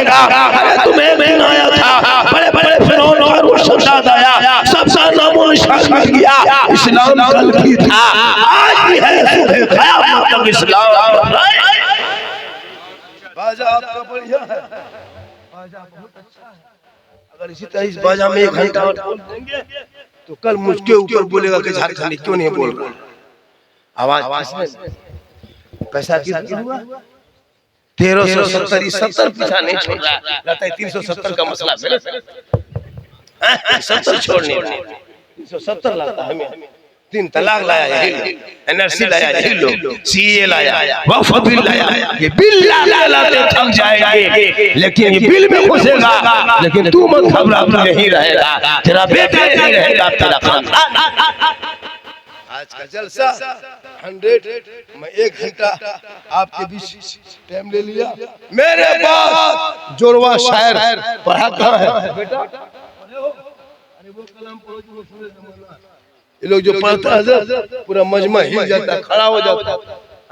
रहेगा। अरे तुम्हें भी आया था, बड़े बड़े फिरौन और शद्दाद आया, सबका नामो निशान मिट गया। इस्लाम कल भी था, आज भी है, सुबह क़यामत तक इस्लाम। बाजा आपका बढ़िया है, बाजा बहुत अच्छा है। अगर इसी तरह इस बाजा में 1 घंटा बोल देंगे तो कल मुझके ऊपर बोलेगा कि झारखंडी क्यों नहीं बोल रहा। आवाज पैसा कितना हुआ? 1370 70 पीछा नहीं छोड़ रहा, लगता है 370 का मसला है। 70 छोड़ने 370 लगता है हमें। 3 तलाक लाया है, एनआरसी लाया है, सीए लाया, वक्फ बिल लाया, ये बिल लाते थक जाएंगे, लेकिन ये बिल में घुसेगा। लेकिन तू मत घबरा, तू यही रहेगा, तेरा बेटा यही रहेगा, तेरा खानदान। आज का जलसा 100 मैं 1 घंटा आपके बीच टाइम ले लिया। मेरे पास जोरवा शायर पढ़ा कहाँ है बेटा? अरे वो कलाम पढ़ो जो सूरज जमाना। ये लोग जो पढ़ता है पूरा मजमा हिल जाता है, खड़ा हो जाता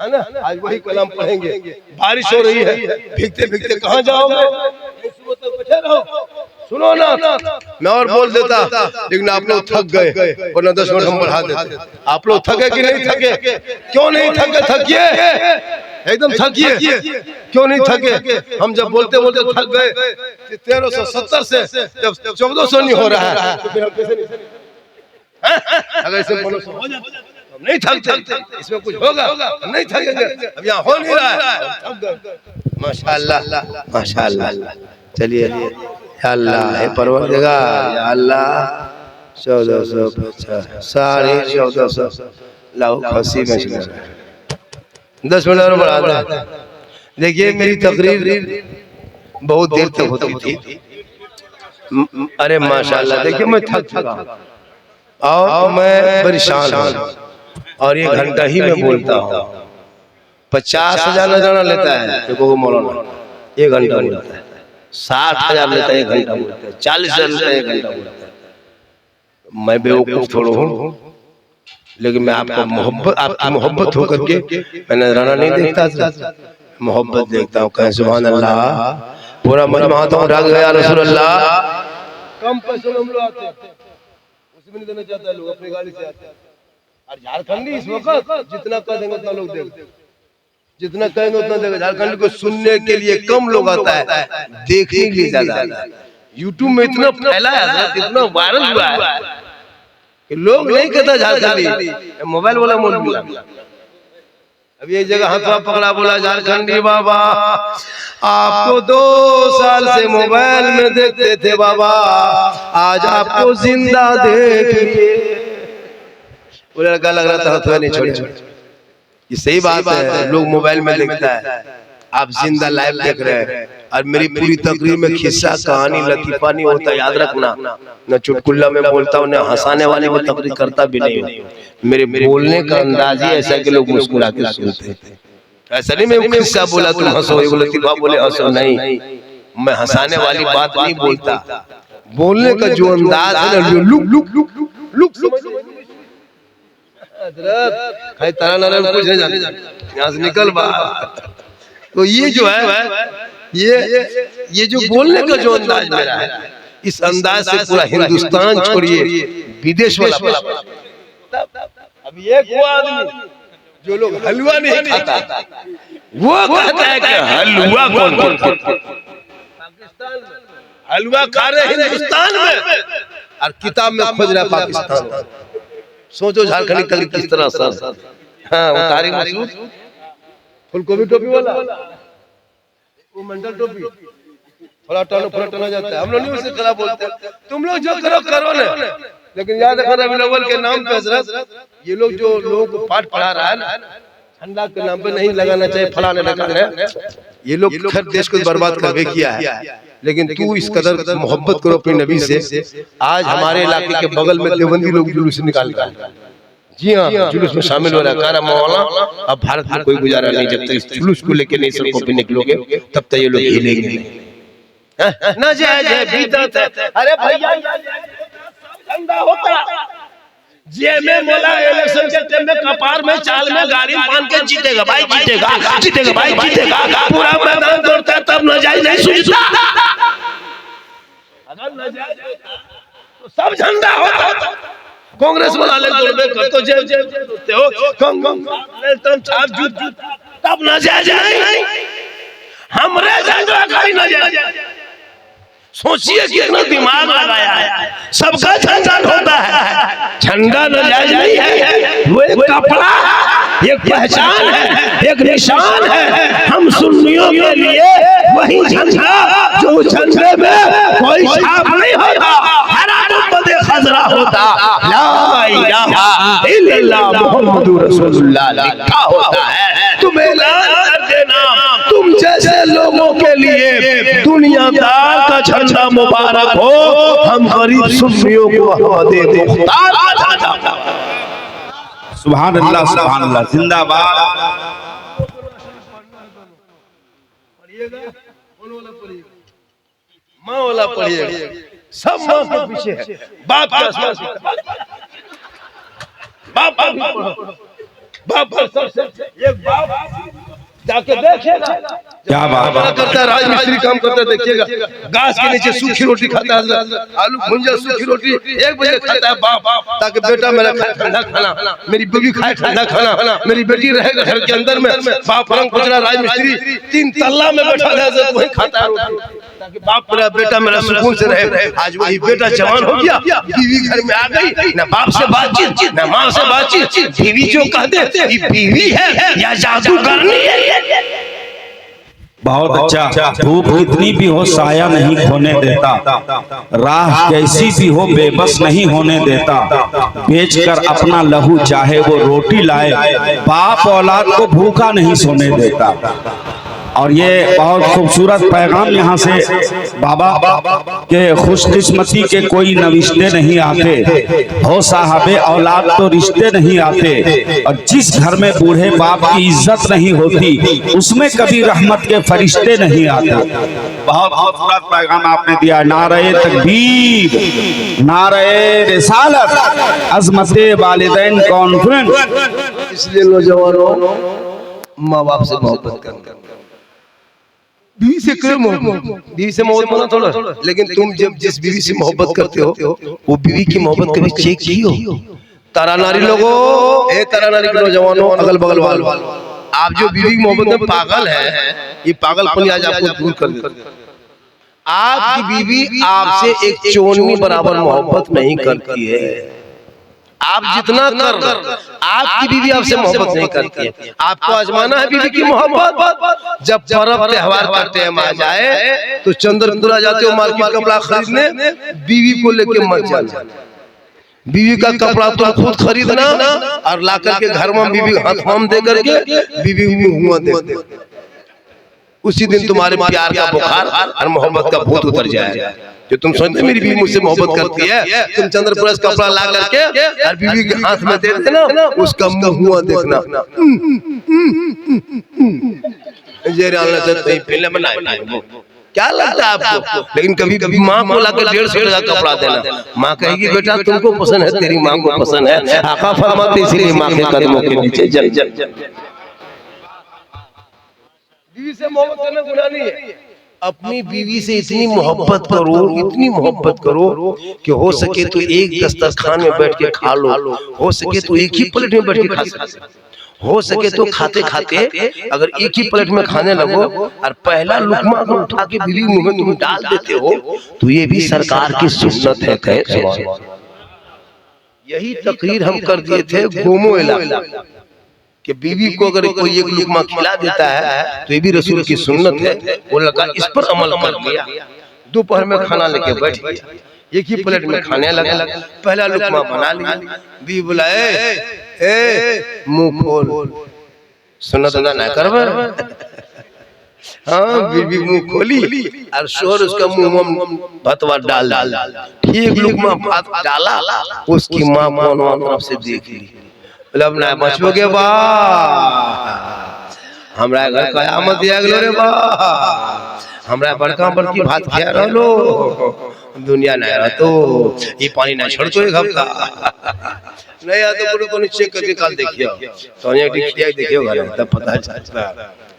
है ना। आज वही कलाम पढ़ेंगे। बारिश हो रही है, भीगते भीगते कहाँ जाओगे? बैठे रहो, सुनो ना। मैं और बोल देता, लेकिन आप लोग थक गए, वरना 10 मिनट हम बढ़ा देते। आप लोग थके कि नहीं थके? क्यों नहीं थके? थकिए, एकदम थकिए। क्यों नहीं थके? हम जब बोलते बोलते थक गए, 1370 से जब 1400 नहीं हो रहा है तो फिर हम कैसे नहीं? अगर इसे बोलो हो जाता हम नहीं थकते, इसमें कुछ होगा, हम नहीं थकेंगे। अब यहाँ हो नहीं रहा है, माशाअल्लाह माशाअल्लाह। चलिए, या अल्लाह है परवरदिगार, या अल्लाह 1450 1450 लाओ खसी में 10 मिनट और बढ़ा दे। देखिए मेरी तकरीर बहुत देर तक होती थी। अरे माशाअल्लाह, देखिए मैं थक चुका और मैं परेशान हूँ, और 1 घंटा ही मैं बोलता हूँ। 50,000 न जाना लेता है देखो मौलाना, 1 घंटा बोलता है। 60,000 लेता है 1 घंटा बोलता है, 40,000 लेता है 1 घंटा बोलता है। मैं बेवकूफ थोड़ा हूँ, लेकिन मैं आपको आपकी मोहब्बत होकर के मैंने राना नहीं देखता, मोहब्बत देखता हूँ। कहें सुभान अल्लाह, पूरा मजमा आता हूँ, राग गया रसूल अल्लाह। कम पैसे में हम लोग आते हैं, उसमें नहीं देना चाहता लोग, अपनी गाड़ी से आते हैं। और झारखंडी इस वक्त जितना कह देंगे उतना लोग देंगे, जितना कहेंगे उतना देंगे। झारखंडी को सुनने के लिए कम लोग आता है, देखने के लिए ज्यादा आता है। यूट्यूब में इतना फैला है, इतना वायरल हुआ है कि लोग नहीं कहता झारखंडी, मोबाइल वाला मौलवी। अब ये जगह हाथ पकड़ा बोला, झारखंडी बाबा आपको 2 साल से मोबाइल में देखते थे बाबा, आज आपको जिंदा देखिए। वो लड़का लग रहा था हथवा नहीं छोड़े। ये सही बात है, लोग मोबाइल में देखता है, आप जिंदा लाइव देख रहे हैं। और मेरी पूरी तकरीर में खिस्सा कहानी लतीफा नहीं होता, याद रखना। न चुटकुल्ला में बोलता हूँ, न हंसाने वाले में तकरीर करता भी नहीं हूँ। मेरे बोलने का अंदाज ही ऐसा कि लोग मुस्कुरा के सुनते। ऐसा नहीं मैं किस्सा बोला तुम हंसो, लतीफा बोले हंसो, नहीं। मैं हंसाने वाली बात नहीं बोलता, बोलने का जो अंदाज है ना, लुक लुक लुक लुक कुछ नहीं जाने, यहाँ से निकल बाहर। तो ये जो है, ये जो बोलने का जो अंदाज मेरा है, इस अंदाज से पूरा हिंदुस्तान छोड़िए विदेश वाला। अब ये वो आदमी जो लोग हलवा नहीं खाता, वो कहता है कि हलवा कौन पाकिस्तान में, हलवा खा रहे हिंदुस्तान में, और किताब में खोज रहा है पाकिस्तान। सोचो झारखंडी कल किस तरह सर। हाँ, वो तारिक मसूद फुलकोबी टोपी वाला, वो मंडल टोपी थोड़ा टर्न जाता है। हम लोग नहीं उसे खराब बोलते, तुम लोग जो करो करो ना, लेकिन याद रखना रबीउल अव्वल के नाम पे हजरत ये लोग जो लोगों को पाठ पढ़ा रहा है ना, ठंडा के नाम पे नहीं लगाना चाहिए, फलाने लगाना। ये लोग खैर देश को बर्बाद करके किया है, लेकिन तू इस कदर मोहब्बत करो अपने नबी से। आज हमारे इलाके के बगल में देवबंदी लोग जुलूस निकाल रहा है। जी हाँ, जुलूस में शामिल हो रहा है। मौलाना अब भारत में कोई गुजारा नहीं, जब तक इस जुलूस को लेके नहीं सड़कों पे निकलोगे तब तक ये लोग हिलेंगे नहीं। ना जाए बिदअत है। अरे भैया ठंडा होता जे में मोला इलेक्शन के टाइम में कपार में चाल में गाड़ी मान के जीतेगा भाई, जीतेगा भाई, जीतेगा। पूरा मैदान दौड़ता है तब न जाए नहीं सुनता। तो सब झंडा होता, कांग्रेस वाला ले तोड़बे कर तो जेब होते हो तुम छाप जूत तब ना जाए हमरे झंडा खाली ना जाए। सोचिए कितना दिमाग लगाया है, सबका झंडा होता है, झंडा न जाए है, वो एक कपड़ा एक पहचान है, एक निशान है हम सुन्नियों के लिए, वही झंडा जो झंडे में कोई छाप नहीं होता, हरा गुंबद खजरा होता, ला इलाहा इल्लल्लाह मुहम्मदुर रसूलुल्लाह लिखा होता है। तुम ऐलान कर देना तुम जैसे लोगों के लिए दुनियादार का झंडा मुबारक हो, हम गरीब सुन्नियों को हमारे मुख्तार का झंडा। सुभान अल्लाह जिंदाबाद। माँ वाला पढ़िएगा, सब माँ के पीछे है, बाप का आसमान, बाप का भी पढ़ो, बाप का सबसे एक बाप जाके देखिएगा क्या बात करता है, राजमिस्त्री काम करता है, देखिएगा घास के नीचे सूखी रोटी खाता है, आलू भुंजा सूखी रोटी 1 बजे खाता है बाप, ताकि बेटा मेरा खाए ठंडा खाना, मेरी बीवी खाए ठंडा खाना, मेरी बेटी रहेगा घर के अंदर में, बाप रंग कुचला राजमिस्त्री 3 तल्ला में बैठा है, वही खाता है रोटी, ताकि बाप मेरा बेटा मेरा सुकून से रहे। आज वही बेटा जवान हो गया, बीवी घर में आ गई, ना बाप से बातचीत ना माँ से बातचीत, बीवी जो कहते बीवी है या जादूगरनी है। बहुत अच्छा। धूप कितनी भी हो साया नहीं खोने देता, राह कैसी भी हो बेबस नहीं होने देता, बेचकर अपना लहू चाहे वो रोटी लाए, बाप औलाद को भूखा नहीं सोने देता। और ये बहुत खूबसूरत पैगाम यहाँ से बाबा के खुशकिस्मती के कोई नविश्ते नहीं आते, हो साहबे औलाद तो रिश्ते नहीं आते, और जिस घर में बूढ़े बाप की इज्जत नहीं होती उसमें कभी रहमत के फरिश्ते नहीं आते। बहुत खूबसूरत पैगाम आपने दिया। नारे तकबीर, नारे रिसालत, अज़मते वालिदैन कॉन्फ्रेंस। इसलिए नौजवानों माँ बाप से मोहब्बत करना, बीवी से करो मोहब्बत, बीवी से मोहब्बत मना थोड़ा, लेकिन तुम जब जिस बीवी से मोहब्बत करते हो वो बीवी की मोहब्बत कभी चेक की हो? तारा नारी लोगों, ए तारा नारी के नौजवानों, अगल बगल वालों, आप जो बीवी की मोहब्बत में पागल है, ये पागलपन आज आपको दूर कर देता। आपकी बीवी आपसे एक चोरनी बराबर मोहब्बत नहीं करती है, आप जितना कर आपकी बीवी आपसे मोहब्बत नहीं करती है। आपको आजमाना है बीवी की मोहब्बत। जब पर्व त्योहार का टाइम आ जाए तो चंद्रपुरा जाते हो मार्केट कपड़ा खरीदने, बीवी को लेके मत जाना, बीवी का कपड़ा तुम खुद खरीदना और ला करके घर में बीवी हाथ में दे करके बीवी मुंह दे, उसी दिन तुम्हारे प्यार का बुखार और मोहब्बत का भूत उतर जाएगा। जो तुम सोचते मेरी बीवी मुझसे मोहब्बत करती है, तुम चंद्रपुरा से कपड़ा ला करके और बीवी के हाथ में दे देना, उसका मुंह देखना, फिल्म बनाए क्या लगता है आपको? लेकिन कभी कभी माँ को लाकर 150 का कपड़ा देना, माँ कहेगी बेटा तुमको पसंद है, तेरी माँ को पसंद है, आका फरमाते इसलिए माँ के कदमों के नीचे जल जल जल। बीवी से मोहब्बत करना गुनाह नहीं है, अपनी बीवी से इतनी मोहब्बत करो, इतनी मोहब्बत करो कि हो सके तो एक दस्तरखान में बैठ के खा लो, हो सके तो एक ही प्लेट में बैठ के खा सकते, हो सके तो खाते खाते अगर एक ही प्लेट में खाने लगो और पहला लुकमा अगर उठा के बीवी मुंह में तुम डाल देते हो तो ये भी सरकार की सुन्नत है। कहे यही तकरीर हम कर दिए थे गोमो इलाका कि बीवी को अगर कोई एक लुकमा खिला देता है तो ये भी रसूल की सुन्नत है। वो लगा इस पर अमल कर लिया, दोपहर में खाना लेके बैठ गया, एक ही प्लेट में खाने लगा, पहला लुकमा बना लिया, बीवी बुलाए ए मुंह खोल, सुन्नत अदा ना करबे। हाँ बीवी मुंह खोली और शोर उसका मुंह में भतवा डाल ठीक लुकमा भात डाला, उसकी माँ मौन से देख ली, मतलब ना बचबोगे बा, हमरा घर कयामत आ गेलो रे बा, हमरा बड़का बड़की भात खा रहलो, दुनिया नहीं रहतो, ये पानी ना छोड़तो एक हफ्ता नहीं आ तो कोनो चेक करके काल देखियो, तो ये खिया देखियो घर तब पता चलता।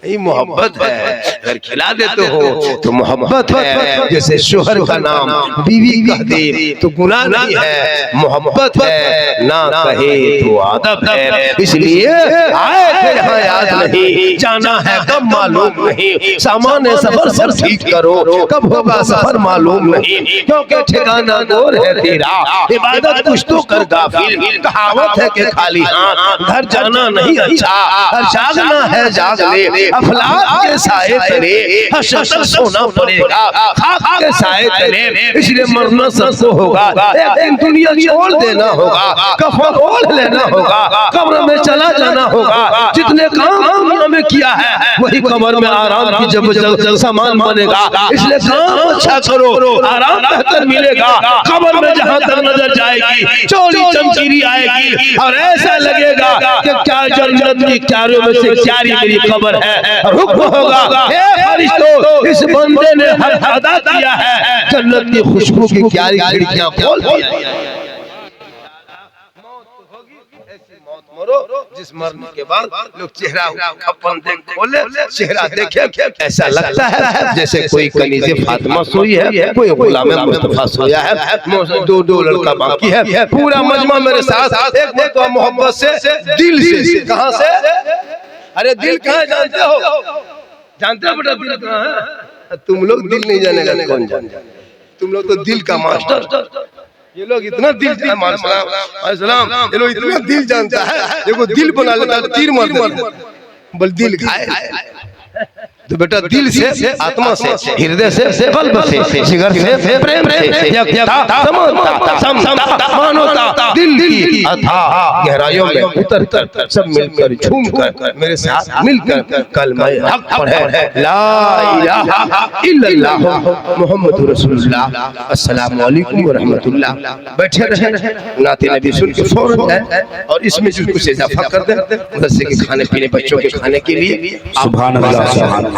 ये मोहब्बत है। अगर खिला देते हो तो मोहब्बत है। जैसे शोहर का नाम बीवी कह दे तो गुनाह नहीं है, मोहब्बत है। ना कहे तो आदब है। इसलिए आए थे यहाँ याद नहीं, जाना है कब मालूम नहीं। सामान सफर सब ठीक करो, कब होगा सफर मालूम नहीं। क्योंकि ठिकाना दूर है तेरा, इबादत कुछ तो कर गाफिल। कहावत है कि खाली हाथ घर जाना नहीं अच्छा, हर जागना है जाग ले। अफलाक के साए तले हशर सोना पड़ेगा, खाक के साए तले इसलिए मरना सबको होगा। एक दिन दुनिया छोड़ देना होगा, कफन ओढ़ लेना होगा, कब्र में चला जाना होगा। जितने काम दुनिया में किया है वही कब्र में आराम की जब सामान बनेगा। इसलिए काम अच्छा करो, आराम बेहतर मिलेगा। कब्र में जहाँ तक नजर जाएगी चोरी चमकीरी आएगी और ऐसा लगेगा कि क्या जन्नत की क्यारियों में से क्यारी मेरी कब्र है। हुक्म होगा, हे फरिश्तों, इस बंदे ने हर अदा किया है, जन्नत की खुशबू की क्यारी खिड़कियां खोल दी। जिस मरने के बाद लोग चेहरा खपन देख खोले, चेहरा देखे ऐसा लगता है जैसे कोई कनीज़े फातिमा सोई है, कोई गुलाम मुस्तफा सोया है, दो लड़का बाकी है। पूरा मजमा मेरे साथ एक मरतबा मोहब्बत से दिल से। कहां से? अरे दिल कहाँ जानते हो? जानते हो बेटा दिल कहाँ है? तुम लोग दिल नहीं जानेगा कौन जाने। तुम लोग तो दिल का मास्टर। ये लोग इतना दिल ये लोग इतना दिल जानता है, देखो दिल बना लेता है, तीर मार देता, बल दिल खाए। तो बेटा दिल से, आत्मा से, हृदय से, कल्ब से, जिगर से, प्रेम से, यकता, समता, मानवता, दिल की अथाह गहराइयों में उतर कर सब मिलकर झूम कर मेरे साथ मिलकर कलमा हक पढ़े, ला इलाहा इल्लल्लाह मुहम्मदुर रसूलुल्लाह, अस्सलामु अलैकुम व रहमतुल्लाह। बैठे रहे, नाते नबी सुन के फौरन जाए और इसमें जो कुछ इजाफा कर दे, मदरसे के खाने पीने, बच्चों के खाने के लिए। सुभान अल्लाह।